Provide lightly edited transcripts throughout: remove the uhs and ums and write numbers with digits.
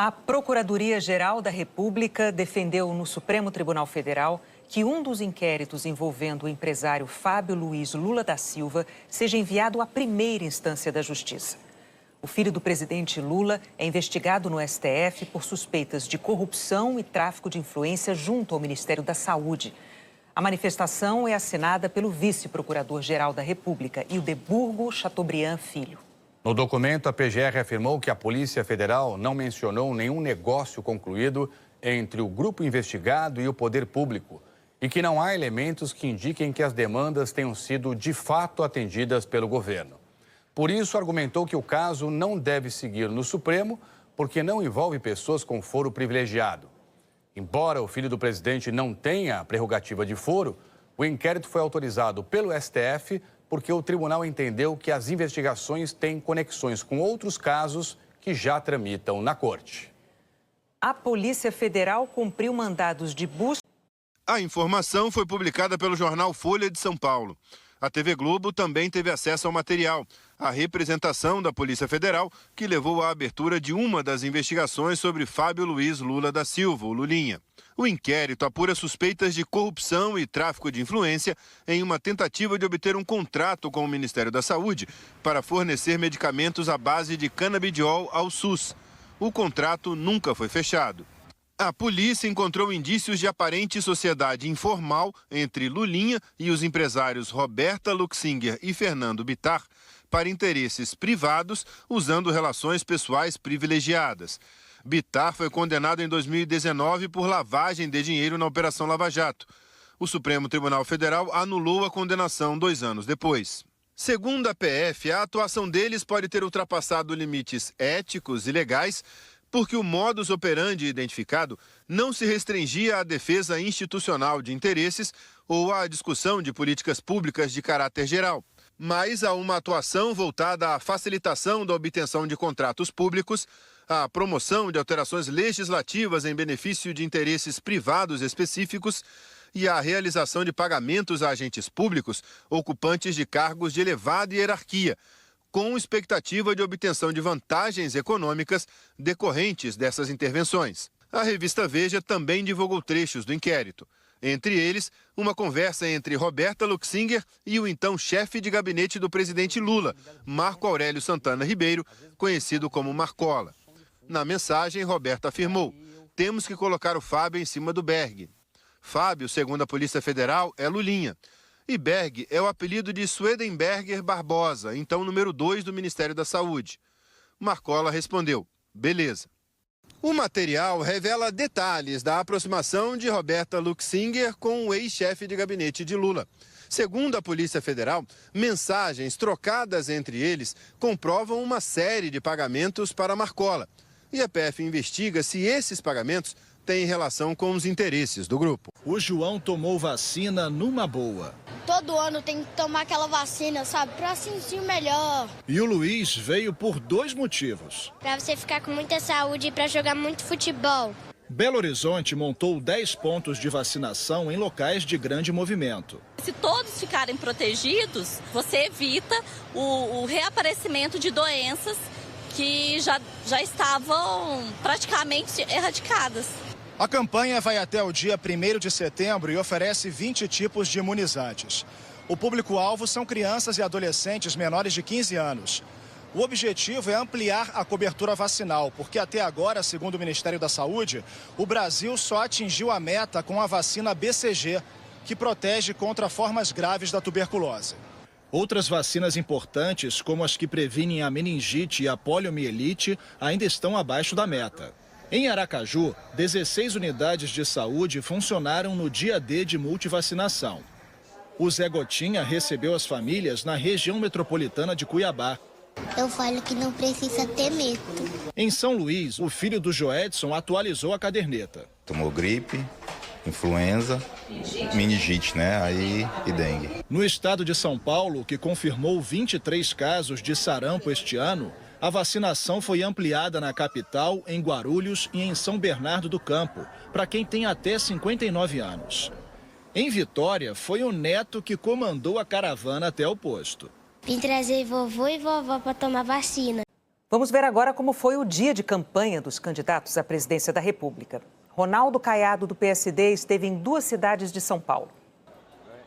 A Procuradoria-Geral da República defendeu no Supremo Tribunal Federal que um dos inquéritos envolvendo o empresário Fábio Luiz Lula da Silva seja enviado à primeira instância da Justiça. O filho do presidente Lula é investigado no STF por suspeitas de corrupção e tráfico de influência junto ao Ministério da Saúde. A manifestação é assinada pelo vice-procurador-geral da República, Ildeburgo Chateaubriand Filho. No documento, a PGR afirmou que a Polícia Federal não mencionou nenhum negócio concluído entre o grupo investigado e o poder público e que não há elementos que indiquem que as demandas tenham sido de fato atendidas pelo governo. Por isso, argumentou que o caso não deve seguir no Supremo porque não envolve pessoas com foro privilegiado. Embora o filho do presidente não tenha a prerrogativa de foro, o inquérito foi autorizado pelo STF porque o tribunal entendeu que as investigações têm conexões com outros casos que já tramitam na corte. A Polícia Federal cumpriu mandados de busca. A informação foi publicada pelo jornal Folha de São Paulo. A TV Globo também teve acesso ao material, a representação da Polícia Federal, que levou à abertura de uma das investigações sobre Fábio Luiz Lula da Silva, o Lulinha. O inquérito apura suspeitas de corrupção e tráfico de influência em uma tentativa de obter um contrato com o Ministério da Saúde para fornecer medicamentos à base de canabidiol ao SUS. O contrato nunca foi fechado. A polícia encontrou indícios de aparente sociedade informal entre Lulinha e os empresários Roberta Luxinger e Fernando Bittar para interesses privados, usando relações pessoais privilegiadas. Bittar foi condenado em 2019 por lavagem de dinheiro na Operação Lava Jato. O Supremo Tribunal Federal anulou a condenação 2 anos depois. Segundo a PF, a atuação deles pode ter ultrapassado limites éticos e legais, porque o modus operandi identificado não se restringia à defesa institucional de interesses ou à discussão de políticas públicas de caráter geral, mas a uma atuação voltada à facilitação da obtenção de contratos públicos, à promoção de alterações legislativas em benefício de interesses privados específicos e à realização de pagamentos a agentes públicos ocupantes de cargos de elevada hierarquia, com expectativa de obtenção de vantagens econômicas decorrentes dessas intervenções. A revista Veja também divulgou trechos do inquérito. Entre eles, uma conversa entre Roberta Luxinger e o então chefe de gabinete do presidente Lula, Marco Aurélio Santana Ribeiro, conhecido como Marcola. Na mensagem, Roberta afirmou: temos que colocar o Fábio em cima do Berg. Fábio, segundo a Polícia Federal, é Lulinha. E Berg é o apelido de Swedenberger Barbosa, então número 2 do Ministério da Saúde. Marcola respondeu: beleza. O material revela detalhes da aproximação de Roberta Luxinger com o ex-chefe de gabinete de Lula. Segundo a Polícia Federal, mensagens trocadas entre eles comprovam uma série de pagamentos para Marcola. E a PF investiga se esses pagamentos têm relação com os interesses do grupo. O João tomou vacina numa boa. Todo ano tem que tomar aquela vacina, sabe? Pra sentir melhor. E o Luiz veio por 2 motivos. Pra você ficar com muita saúde e pra jogar muito futebol. Belo Horizonte montou 10 pontos de vacinação em locais de grande movimento. Se todos ficarem protegidos, você evita o reaparecimento de doenças que já estavam praticamente erradicadas. A campanha vai até o dia 1º de setembro e oferece 20 tipos de imunizantes. O público-alvo são crianças e adolescentes menores de 15 anos. O objetivo é ampliar a cobertura vacinal, porque até agora, segundo o Ministério da Saúde, o Brasil só atingiu a meta com a vacina BCG, que protege contra formas graves da tuberculose. Outras vacinas importantes, como as que previnem a meningite e a poliomielite, ainda estão abaixo da meta. Em Aracaju, 16 unidades de saúde funcionaram no dia D de multivacinação. O Zé Gotinha recebeu as famílias na região metropolitana de Cuiabá. Eu falo que não precisa ter medo. Em São Luís, o filho do Joedson atualizou a caderneta. Tomou gripe, influenza, meningite, né? E dengue. No estado de São Paulo, que confirmou 23 casos de sarampo este ano, a vacinação foi ampliada na capital, em Guarulhos e em São Bernardo do Campo, para quem tem até 59 anos. Em Vitória, foi o neto que comandou a caravana até o posto. Vim trazer vovô e vovó para tomar vacina. Vamos ver agora como foi o dia de campanha dos candidatos à presidência da República. Ronaldo Caiado, do PSD, esteve em 2 cidades de São Paulo.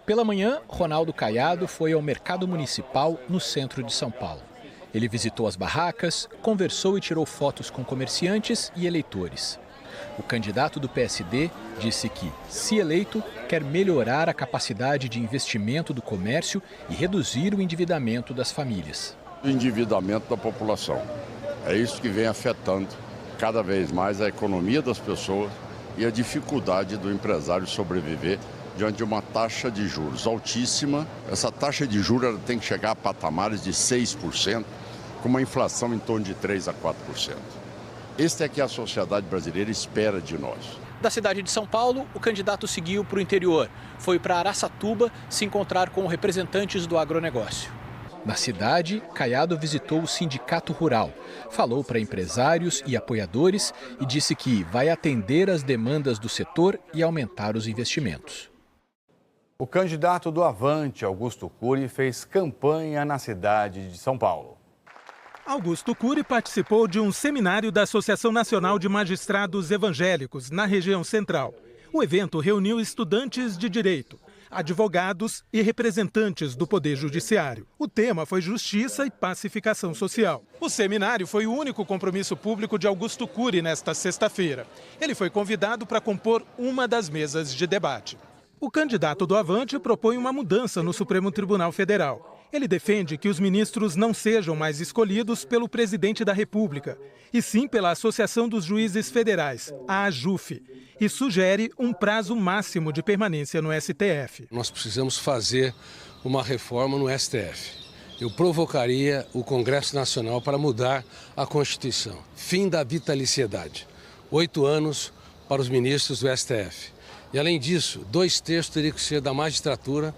Pela manhã, Ronaldo Caiado foi ao Mercado Municipal, no centro de São Paulo. Ele visitou as barracas, conversou e tirou fotos com comerciantes e eleitores. O candidato do PSD disse que, se eleito, quer melhorar a capacidade de investimento do comércio e reduzir o endividamento das famílias. O endividamento da população. É isso que vem afetando cada vez mais a economia das pessoas e a dificuldade do empresário sobreviver diante de uma taxa de juros altíssima. Essa taxa de juros ela tem que chegar a patamares de 6%, com uma inflação em torno de 3% a 4%. Este é que a sociedade brasileira espera de nós. Da cidade de São Paulo, o candidato seguiu para o interior. Foi para Araçatuba se encontrar com representantes do agronegócio. Na cidade, Caiado visitou o Sindicato Rural, falou para empresários e apoiadores e disse que vai atender às demandas do setor e aumentar os investimentos. O candidato do Avante, Augusto Cury, fez campanha na cidade de São Paulo. Augusto Cury participou de um seminário da Associação Nacional de Magistrados Evangélicos, na região central. O evento reuniu estudantes de direito, advogados e representantes do Poder Judiciário. O tema foi justiça e pacificação social. O seminário foi o único compromisso público de Augusto Cury nesta sexta-feira. Ele foi convidado para compor uma das mesas de debate. O candidato do Avante propõe uma mudança no Supremo Tribunal Federal. Ele defende que os ministros não sejam mais escolhidos pelo presidente da República, e sim pela Associação dos Juízes Federais, a AJUF, e sugere um prazo máximo de permanência no STF. Nós precisamos fazer uma reforma no STF. Eu provocaria o Congresso Nacional para mudar a Constituição. Fim da vitaliciedade. 8 anos para os ministros do STF. E, além disso, 2 terços teriam que ser da magistratura,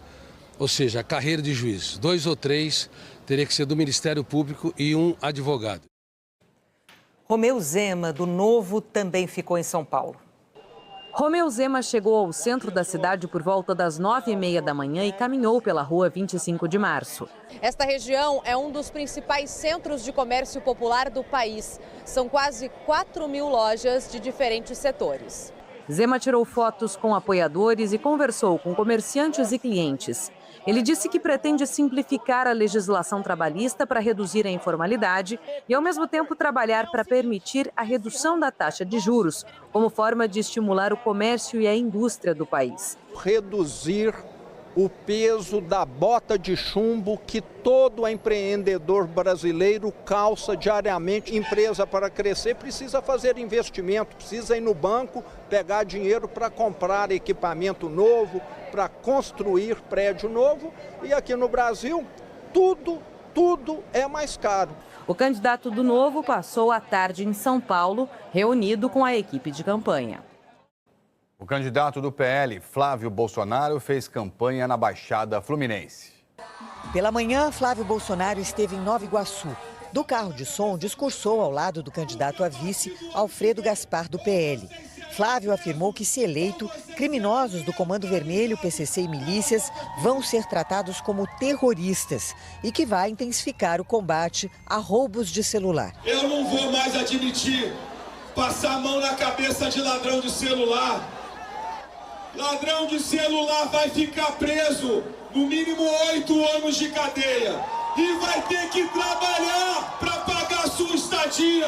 ou seja, a carreira de juiz. 2 ou 3 teria que ser do Ministério Público e um advogado. Romeu Zema, do Novo, também ficou em São Paulo. Romeu Zema chegou ao centro da cidade por volta das 9h30 da manhã e caminhou pela rua 25 de março. Esta região é um dos principais centros de comércio popular do país. São quase 4.000 lojas de diferentes setores. Zema tirou fotos com apoiadores e conversou com comerciantes e clientes. Ele disse que pretende simplificar a legislação trabalhista para reduzir a informalidade e, ao mesmo tempo, trabalhar para permitir a redução da taxa de juros, como forma de estimular o comércio e a indústria do país. Reduzir o peso da bota de chumbo que todo empreendedor brasileiro calça diariamente. Empresa, para crescer, precisa fazer investimento, precisa ir no banco, pegar dinheiro para comprar equipamento novo, para construir prédio novo. E aqui no Brasil, tudo é mais caro. O candidato do Novo passou a tarde em São Paulo, reunido com a equipe de campanha. O candidato do PL, Flávio Bolsonaro, fez campanha na Baixada Fluminense. Pela manhã, Flávio Bolsonaro esteve em Nova Iguaçu. Do carro de som, discursou ao lado do candidato a vice, Alfredo Gaspar, do PL. Flávio afirmou que, se eleito, criminosos do Comando Vermelho, PCC e milícias vão ser tratados como terroristas e que vai intensificar o combate a roubos de celular. Eu não vou mais admitir passar a mão na cabeça de ladrão de celular. Ladrão de celular vai ficar preso no mínimo 8 anos de cadeia e vai ter que trabalhar para pagar sua estadia,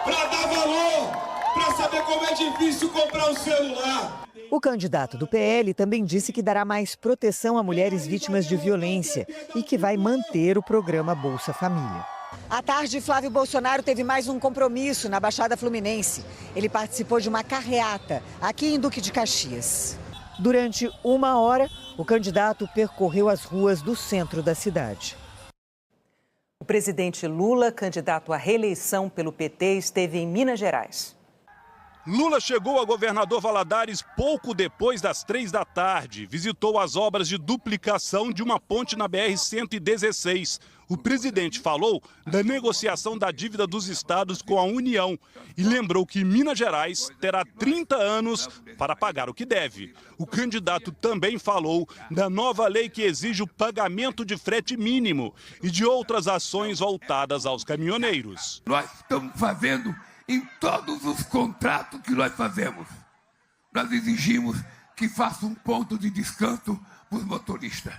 para dar valor, para saber como é difícil comprar um celular. O candidato do PL também disse que dará mais proteção a mulheres vítimas de violência e que vai manter o programa Bolsa Família. À tarde, Flávio Bolsonaro teve mais um compromisso na Baixada Fluminense. Ele participou de uma carreata aqui em Duque de Caxias. Durante 1 hora, o candidato percorreu as ruas do centro da cidade. O presidente Lula, candidato à reeleição pelo PT, esteve em Minas Gerais. Lula chegou a Governador Valadares pouco depois das 3 da tarde. Visitou as obras de duplicação de uma ponte na BR-116. O presidente falou da negociação da dívida dos estados com a União e lembrou que Minas Gerais terá 30 anos para pagar o que deve. O candidato também falou da nova lei que exige o pagamento de frete mínimo e de outras ações voltadas aos caminhoneiros. Nós estamos fazendo em todos os contratos que nós fazemos. Nós exigimos que faça um ponto de descanso para os motoristas.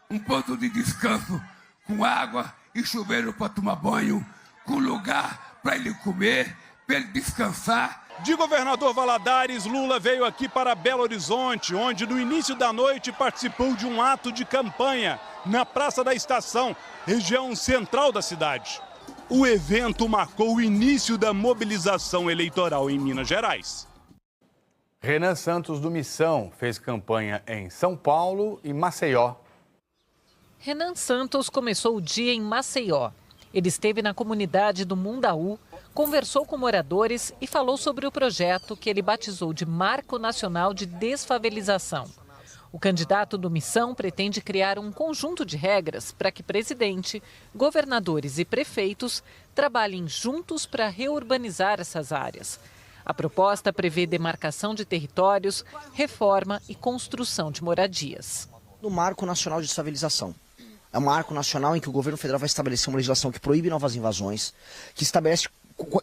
Um ponto de descanso com água e chuveiro para tomar banho, com lugar para ele comer, para ele descansar. De Governador Valadares, Lula veio aqui para Belo Horizonte, onde no início da noite participou de um ato de campanha na Praça da Estação, região central da cidade. O evento marcou o início da mobilização eleitoral em Minas Gerais. Renan Santos, do Missão, fez campanha em São Paulo e Maceió. Renan Santos começou o dia em Maceió. Ele esteve na comunidade do Mundaú, conversou com moradores e falou sobre o projeto que ele batizou de Marco Nacional de Desfavelização. O candidato do Missão pretende criar um conjunto de regras para que presidente, governadores e prefeitos trabalhem juntos para reurbanizar essas áreas. A proposta prevê demarcação de territórios, reforma e construção de moradias. No Marco Nacional de Desfavelização. É um marco nacional em que o governo federal vai estabelecer uma legislação que proíbe novas invasões, que estabelece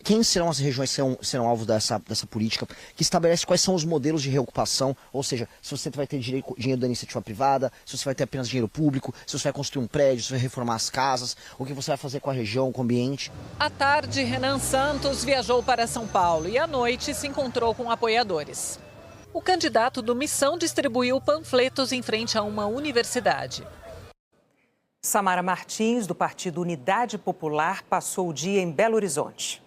quem serão as regiões que serão alvo dessa política, que estabelece quais são os modelos de reocupação, ou seja, se você vai ter dinheiro da iniciativa privada, se você vai ter apenas dinheiro público, se você vai construir um prédio, se você vai reformar as casas, o que você vai fazer com a região, com o ambiente. À tarde, Renan Santos viajou para São Paulo e à noite se encontrou com apoiadores. O candidato do Missão distribuiu panfletos em frente a uma universidade. Samara Martins, do Partido Unidade Popular, passou o dia em Belo Horizonte.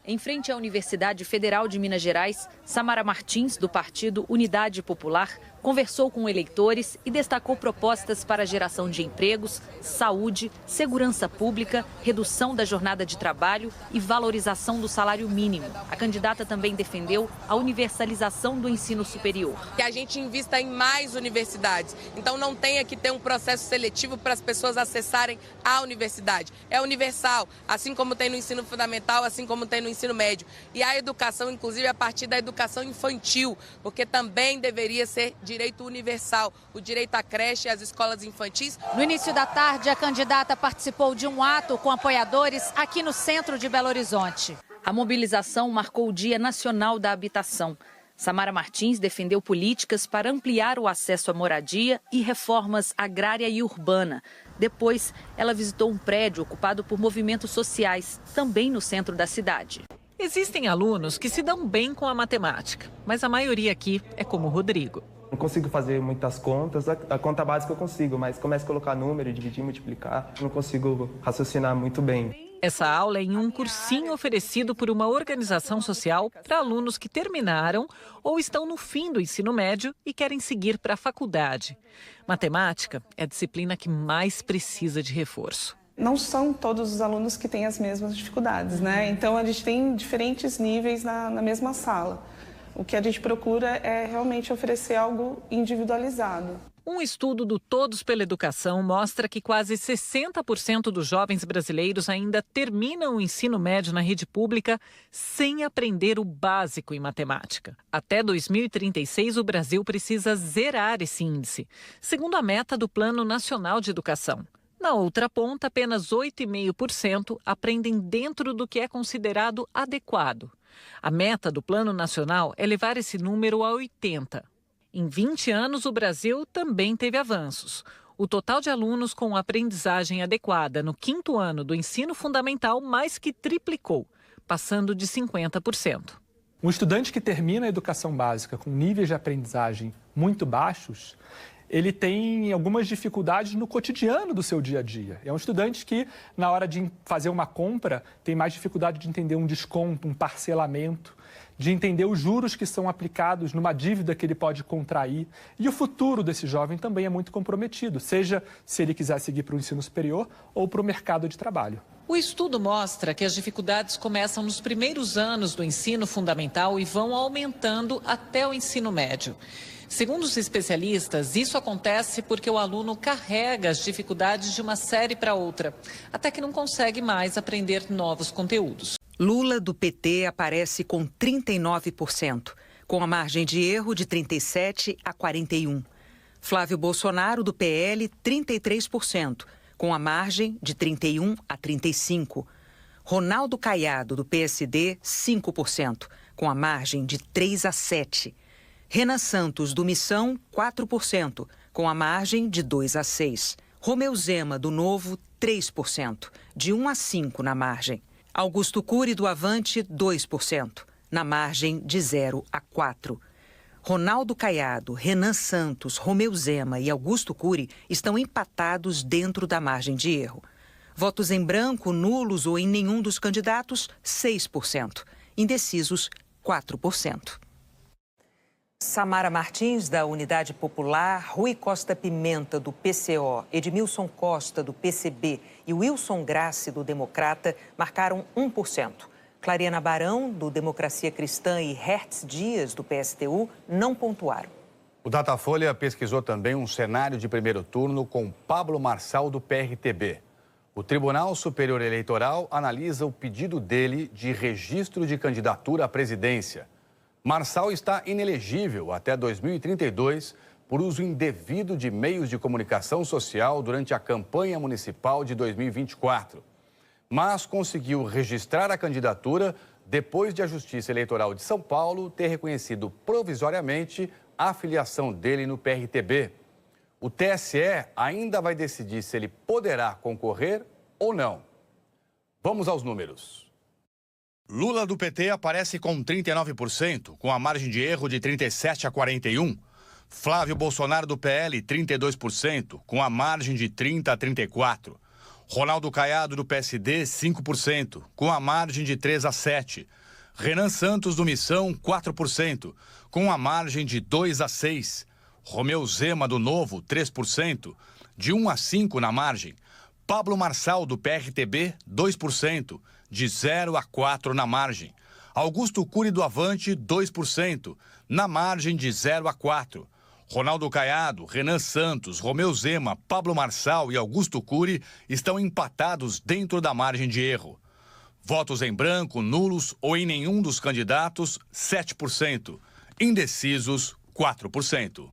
Em frente à Universidade Federal de Minas Gerais, Samara Martins, do Partido Unidade Popular, conversou com eleitores e destacou propostas para a geração de empregos, saúde, segurança pública, redução da jornada de trabalho e valorização do salário mínimo. A candidata também defendeu a universalização do ensino superior. Que a gente invista em mais universidades, então não tenha que ter um processo seletivo para as pessoas acessarem a universidade. É universal, assim como tem no ensino fundamental, assim como tem no ensino médio. E a educação, inclusive, a partir da educação infantil, porque também deveria ser direito universal, o direito à creche e às escolas infantis. No início da tarde, a candidata participou de um ato com apoiadores aqui no centro de Belo Horizonte. A mobilização marcou o Dia Nacional da Habitação. Samara Martins defendeu políticas para ampliar o acesso à moradia e reformas agrária e urbana. Depois, ela visitou um prédio ocupado por movimentos sociais, também no centro da cidade. Existem alunos que se dão bem com a matemática, mas a maioria aqui é como o Rodrigo. Não consigo fazer muitas contas, a conta básica eu consigo, mas começo a colocar número, dividir, multiplicar, não consigo raciocinar muito bem. Essa aula é em um cursinho oferecido por uma organização social para alunos que terminaram ou estão no fim do ensino médio e querem seguir para a faculdade. Matemática é a disciplina que mais precisa de reforço. Não são todos os alunos que têm as mesmas dificuldades, né? Então a gente tem diferentes níveis na mesma sala. O que a gente procura é realmente oferecer algo individualizado. Um estudo do Todos pela Educação mostra que quase 60% dos jovens brasileiros ainda terminam o ensino médio na rede pública sem aprender o básico em matemática. Até 2036, o Brasil precisa zerar esse índice, segundo a meta do Plano Nacional de Educação. Na outra ponta, apenas 8,5% aprendem dentro do que é considerado adequado. A meta do Plano Nacional é levar esse número a 80%. Em 20 anos, o Brasil também teve avanços. O total de alunos com aprendizagem adequada no 5º ano do ensino fundamental mais que triplicou, passando de 50%. Um estudante que termina a educação básica com níveis de aprendizagem muito baixos, ele tem algumas dificuldades no cotidiano do seu dia a dia. É um estudante que, na hora de fazer uma compra, tem mais dificuldade de entender um desconto, um parcelamento, de entender os juros que são aplicados numa dívida que ele pode contrair. E o futuro desse jovem também é muito comprometido, seja se ele quiser seguir para o ensino superior ou para o mercado de trabalho. O estudo mostra que as dificuldades começam nos primeiros anos do ensino fundamental e vão aumentando até o ensino médio. Segundo os especialistas, isso acontece porque o aluno carrega as dificuldades de uma série para outra, até que não consegue mais aprender novos conteúdos. Lula, do PT, aparece com 39%, com a margem de erro de 37% a 41%. Flávio Bolsonaro, do PL, 33%, com a margem de 31% a 35%. Ronaldo Caiado, do PSD, 5%, com a margem de 3% a 7%. Renan Santos, do Missão, 4%, com a margem de 2% a 6%. Romeu Zema, do Novo, 3%, de 1% a 5% na margem. Augusto Cury, do Avante, 2%, na margem de 0% a 4%. Ronaldo Caiado, Renan Santos, Romeu Zema e Augusto Cury estão empatados dentro da margem de erro. Votos em branco, nulos ou em nenhum dos candidatos, 6%. Indecisos, 4%. Samara Martins, da Unidade Popular, Rui Costa Pimenta, do PCO, Edmilson Costa, do PCB e Wilson Grassi, do Democrata, marcaram 1%. Clariana Barão, do Democracia Cristã, e Hertz Dias, do PSTU, não pontuaram. O Datafolha pesquisou também um cenário de primeiro turno com Pablo Marçal, do PRTB. O Tribunal Superior Eleitoral analisa o pedido dele de registro de candidatura à presidência. Marçal está inelegível até 2032 por uso indevido de meios de comunicação social durante a campanha municipal de 2024. Mas conseguiu registrar a candidatura depois de a Justiça Eleitoral de São Paulo ter reconhecido provisoriamente a filiação dele no PRTB. O TSE ainda vai decidir se ele poderá concorrer ou não. Vamos aos números. Lula, do PT, aparece com 39%, com a margem de erro de 37% a 41%. Flávio Bolsonaro, do PL, 32%, com a margem de 30% a 34%. Ronaldo Caiado, do PSD, 5%, com a margem de 3% a 7%. Renan Santos, do Missão, 4%, com a margem de 2% a 6%. Romeu Zema, do Novo, 3%, de 1% a 5% na margem. Pablo Marçal, do PRTB, 2%, de 0% a 4% na margem. Augusto Cury, do Avante, 2%, na margem de 0% a 4%. Ronaldo Caiado, Renan Santos, Romeu Zema, Pablo Marçal e Augusto Cury estão empatados dentro da margem de erro. Votos em branco, nulos ou em nenhum dos candidatos, 7%. Indecisos, 4%.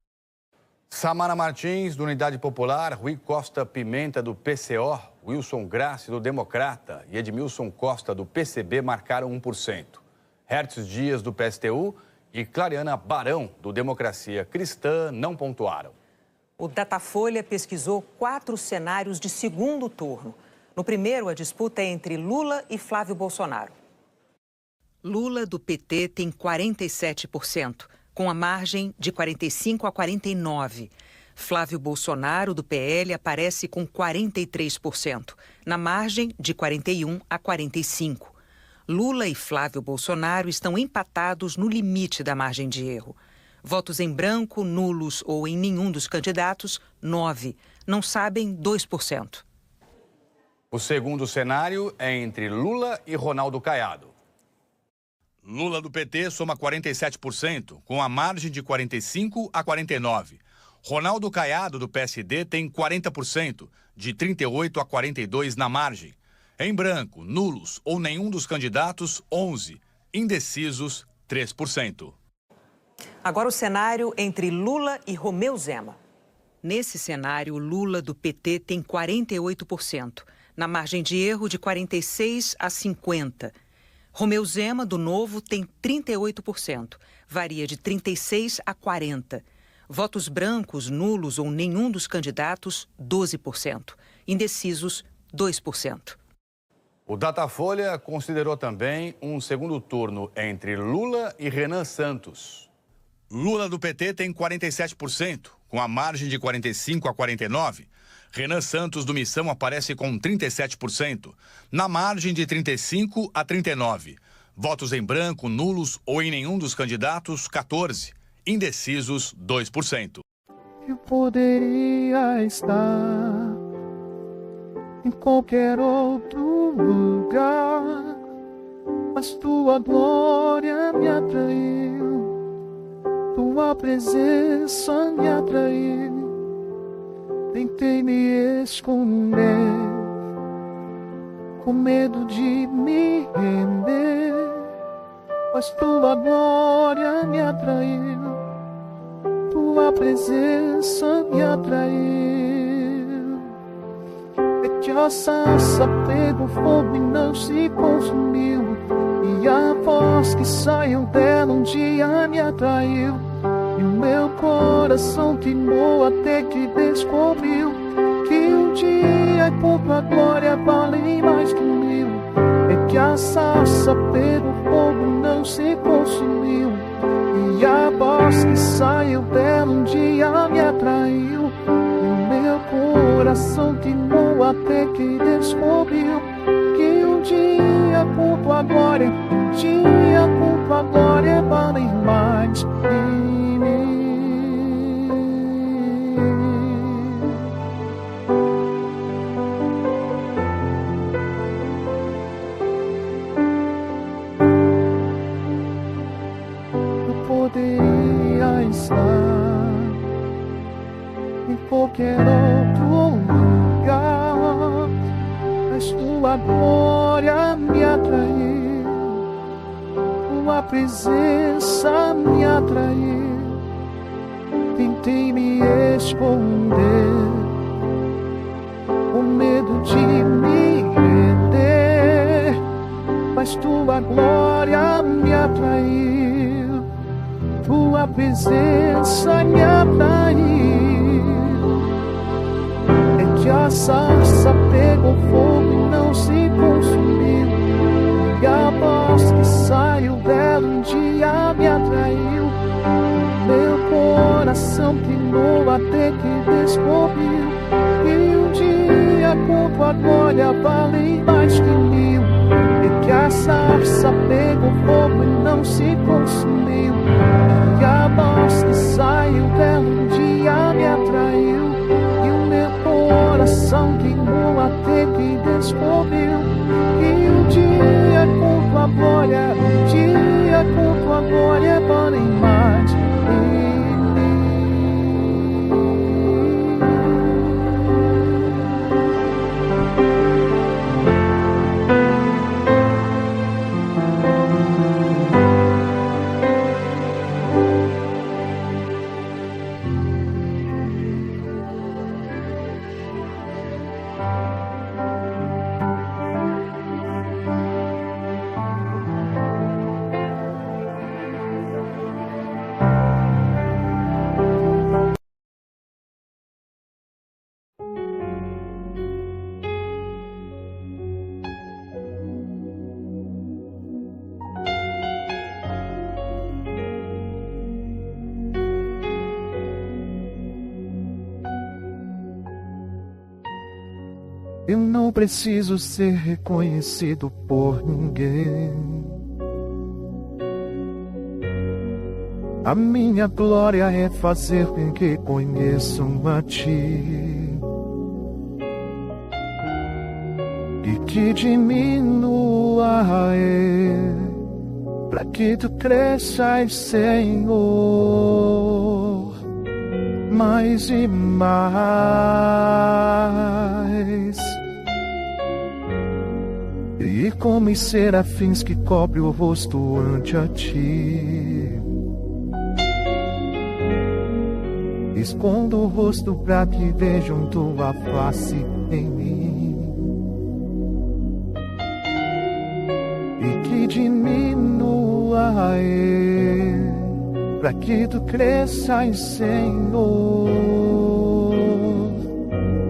Samara Martins, do Unidade Popular, Rui Costa Pimenta, do PCO, Wilson Grassi, do Democrata e Edmilson Costa, do PCB, marcaram 1%. Hertz Dias, do PSTU, e Clariana Barão, do Democracia Cristã, não pontuaram. O Datafolha pesquisou 4 cenários de segundo turno. No primeiro, a disputa é entre Lula e Flávio Bolsonaro. Lula, do PT, tem 47%, com a margem de 45% a 49%. Flávio Bolsonaro, do PL, aparece com 43%, na margem de 41% a 45%. Lula e Flávio Bolsonaro estão empatados no limite da margem de erro. Votos em branco, nulos ou em nenhum dos candidatos, 9%. Não sabem, 2%. O segundo cenário é entre Lula e Ronaldo Caiado. Lula, do PT, soma 47%, com a margem de 45% a 49%. Ronaldo Caiado, do PSD, tem 40%, de 38% a 42% na margem. Em branco, nulos ou nenhum dos candidatos, 11%. Indecisos, 3%. Agora o cenário entre Lula e Romeu Zema. Nesse cenário, Lula, do PT, tem 48%, na margem de erro de 46% a 50%. Romeu Zema, do Novo, tem 38%, varia de 36% a 40%. Votos brancos, nulos ou nenhum dos candidatos, 12%. Indecisos, 2%. O Datafolha considerou também um segundo turno entre Lula e Renan Santos. Lula, do PT, tem 47%, com a margem de 45% a 49%. Renan Santos, do Missão, aparece com 37%, na margem de 35% a 39%. Votos em branco, nulos ou em nenhum dos candidatos, 14%. Indecisos, 2%. Eu poderia estar em qualquer outro lugar, mas tua glória me atraiu, tua presença me atraiu. Tentei me esconder, com medo de me render, mas tua glória me atraiu, tua presença me atraiu. É que a sarça pegou fogo e não se consumiu, e a voz que saiu dela um dia me atraiu. E o meu coração queimou até que descobriu que um dia por tua glória vale mais que 1000. É que a sarça pegou fogo e não se consumiu, e a voz que saiu dela um dia me atraiu. E o meu coração queimou até que descobriu que um dia por tua glória, um dia por tua glória vale mais que qualquer outro lugar, mas tua glória me atraiu, tua presença me atraiu. Tentei me esconder, com medo de me render, mas tua glória me atraiu, tua presença me atraiu. Que a sarça pegou fogo e não se consumiu, e a voz que saiu dela um dia me atraiu. Meu coração queimou até que descobriu que um dia por tua glória vale mais que 1000. E que a sarça pegou fogo e não se consumiu, e a voz que saiu dela um dia me atraiu. Coração queimou até que descobriu que um dia com tua glória, um dia com tua glória vale mais que 1000. Eu não preciso ser reconhecido por ninguém. A minha glória é fazer com que conheçam a ti, e que diminua para que tu cresças, Senhor, mais e mais. E como os serafins que cobrem o rosto ante a ti, escondo o rosto para que vejam tua face em mim, e que diminua para que tu cresças, Senhor,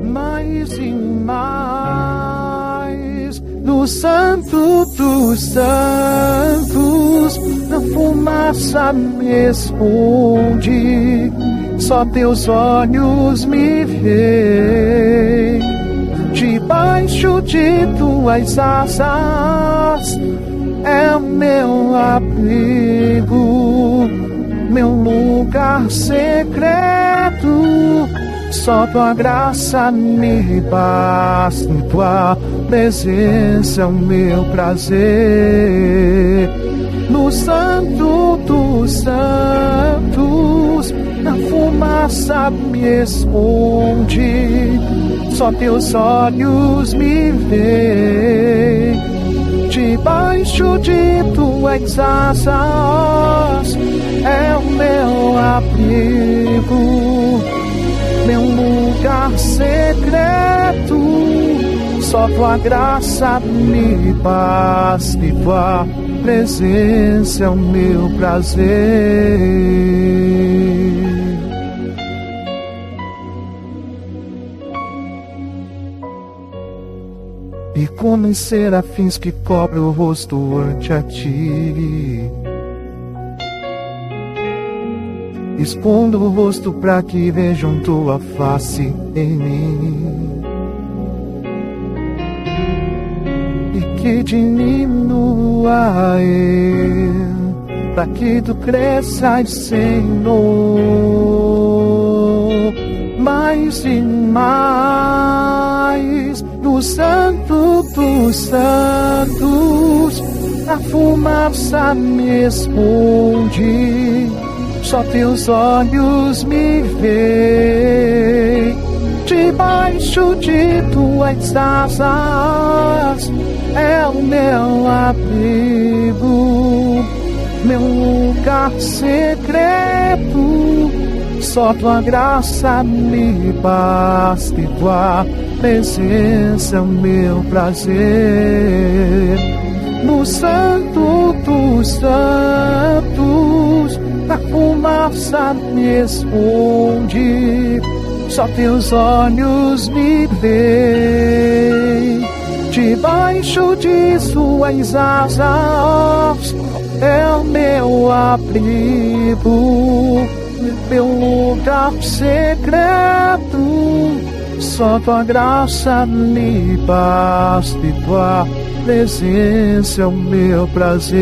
mais e mais. No Santo dos Santos, na fumaça me esconde, só teus olhos me veem. Debaixo de tuas asas é o meu abrigo, meu lugar secreto. Só tua graça me basta, tua presença é o meu prazer. No santo dos santos, na fumaça me esconde, só teus olhos me veem. Debaixo de tuas asas é o meu abrigo, meu lugar secreto. Só tua graça me basta e tua presença é o meu prazer. E como em serafins que cobrem o rosto ante a ti, expondo o rosto para que vejam tua face em mim, e que diminua eu, para que tu cresças, Senhor, mais e mais. No santo dos santos, a fumaça me esconde, só teus olhos me veem. Debaixo de tuas asas é o meu abrigo, meu lugar secreto. Só tua graça me basta e tua presença é o meu prazer. No santo dos santos, a fumaça me esconde, só teus olhos me veem. Debaixo de suas asas é o meu abrigo, meu lugar secreto. Só tua graça me basta e tua presença é o meu prazer.